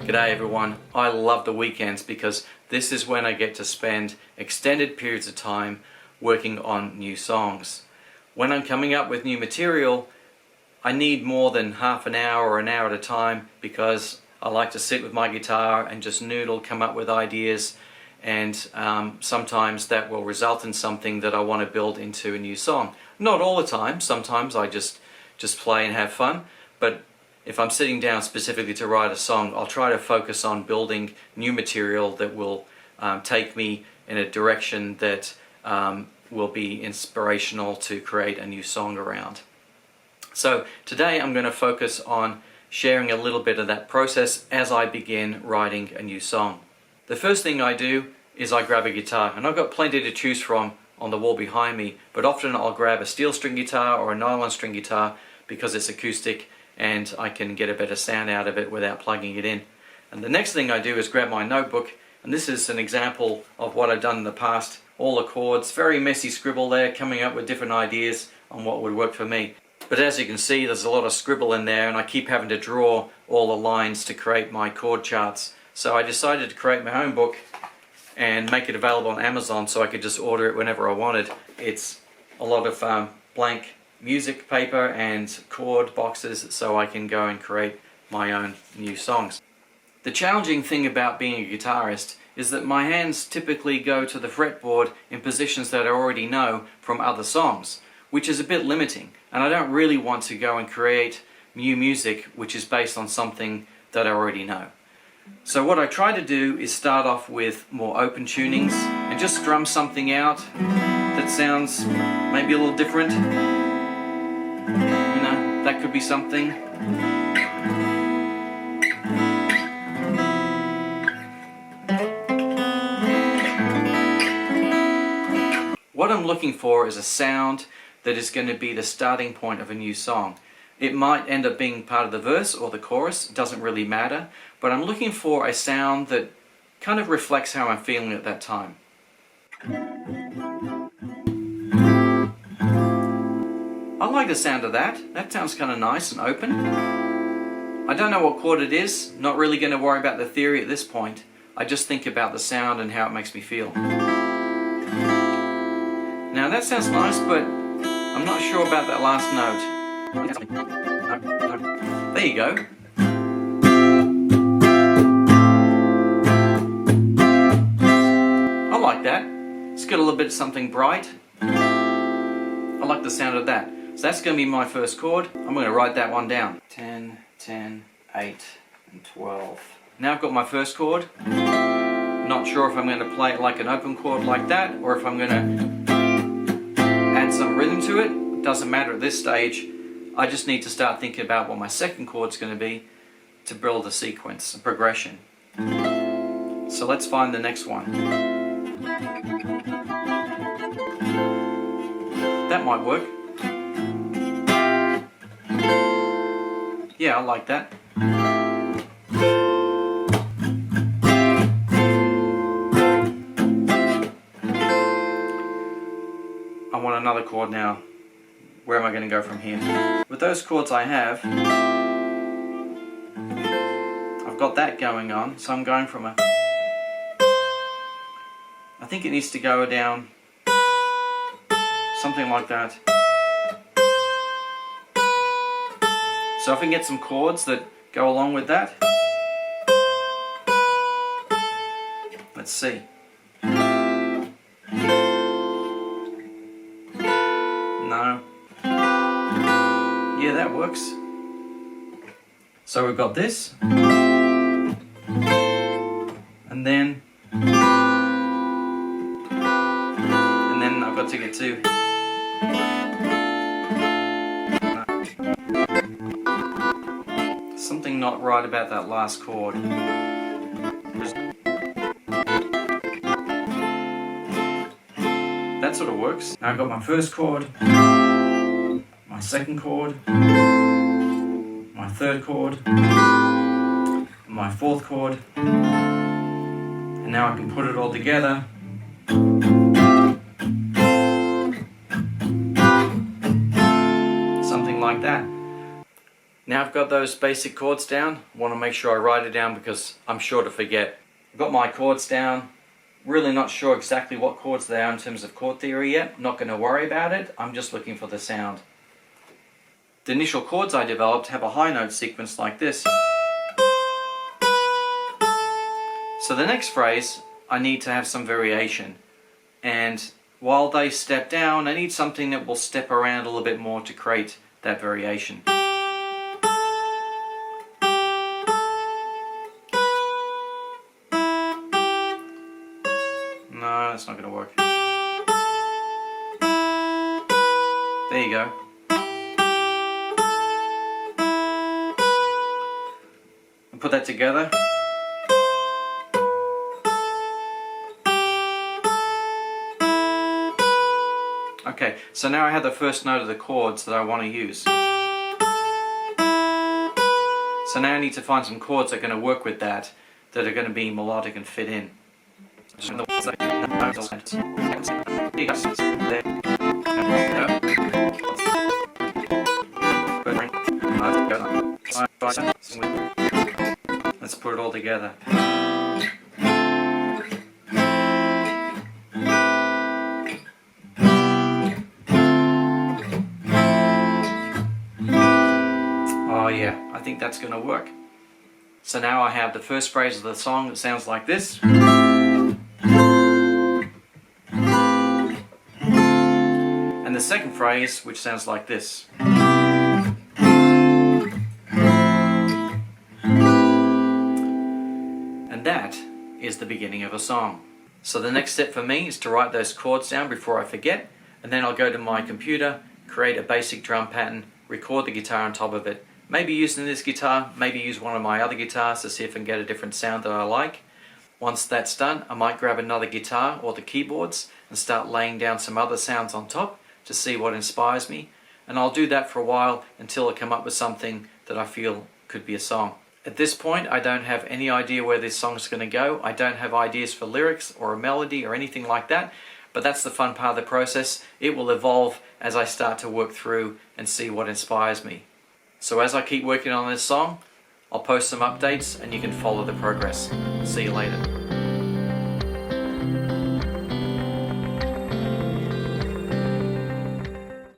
G'day everyone. I love the weekends because this is when I get to spend extended periods of time working on new songs. When I'm coming up with new material, I need more than half an hour or an hour at a time because I like to sit with my guitar and just noodle, come up with ideas, and sometimes that will result in something that I want to build into a new song. Not all the time, sometimes I just play and have fun, but if I'm sitting down specifically to write a song, I'll try to focus on building new material that will take me in a direction that will be inspirational to create a new song around. So today I'm going to focus on sharing a little bit of that process as I begin writing a new song. The first thing I do is I grab a guitar, and I've got plenty to choose from on the wall behind me, but often I'll grab a steel string guitar or a nylon string guitar because it's acoustic and I can get a better sound out of it without plugging it in. And the next thing I do is grab my notebook, and this is an example of what I've done in the past. All the chords, very messy scribble there, coming up with different ideas on what would work for me. But as you can see, there's a lot of scribble in there, and I keep having to draw all the lines to create my chord charts. So I decided to create my own book and make it available on Amazon so I could just order it whenever I wanted. It's a lot of blank music paper and chord boxes so I can go and create my own new songs. The challenging thing about being a guitarist is that my hands typically go to the fretboard in positions that I already know from other songs, which is a bit limiting, and I don't really want to go and create new music which is based on something that I already know. So what I try to do is start off with more open tunings and just drum something out that sounds maybe a little different. You know, that could be something. What I'm looking for is a sound that is going to be the starting point of a new song. It might end up being part of the verse or the chorus, it doesn't really matter, but I'm looking for a sound that kind of reflects how I'm feeling at that time. I like the sound of that. That sounds kind of nice and open. I don't know what chord it is, not really going to worry about the theory at this point. I just think about the sound and how it makes me feel. Now that sounds nice, but I'm not sure about that last note. There you go. I like that. It's got a little bit of something bright. I like the sound of that. So that's going to be my first chord. I'm going to write that one down. 10, 10, 8, and 12. Now I've got my first chord. Not sure if I'm going to play it like an open chord like that, or if I'm going to add some rhythm to it. Doesn't matter at this stage. I just need to start thinking about what my second chord's going to be to build a sequence, a progression. So let's find the next one. That might work. Yeah, I like that. I want another chord now. Where am I going to go from here? With those chords I have, I've got that going on, so I'm going from a... I think it needs to go down something like that. So if I can get some chords that go along with that. Let's see. No. Yeah, that works. So we've got this, and then I've got to get to. Something not right about that last chord. That sort of works. Now I've got my first chord, my second chord, my third chord, my fourth chord, and now I can put it all together. Something like that. Now I've got those basic chords down, I want to make sure I write it down because I'm sure to forget. I've got my chords down, really not sure exactly what chords they are in terms of chord theory yet, not going to worry about it, I'm just looking for the sound. The initial chords I developed have a high note sequence like this. So the next phrase, I need to have some variation, and while they step down, I need something that will step around a little bit more to create that variation. No, that's not going to work. There you go. And put that together. Okay, so now I have the first note of the chords that I want to use. So now I need to find some chords that are going to work with that are going to be melodic and fit in. Let's put it all together. Oh yeah, I think that's going to work. So now I have the first phrase of the song that sounds like this. And the second phrase, which sounds like this. And that is the beginning of a song. So the next step for me is to write those chords down before I forget, and then I'll go to my computer, create a basic drum pattern, record the guitar on top of it. Maybe using this guitar, maybe use one of my other guitars to see if I can get a different sound that I like. Once that's done, I might grab another guitar or the keyboards and start laying down some other sounds on top to see what inspires me. And I'll do that for a while until I come up with something that I feel could be a song. At this point, I don't have any idea where this song is going to go. I don't have ideas for lyrics or a melody or anything like that. But that's the fun part of the process. It will evolve as I start to work through and see what inspires me. So as I keep working on this song, I'll post some updates and you can follow the progress. See you later.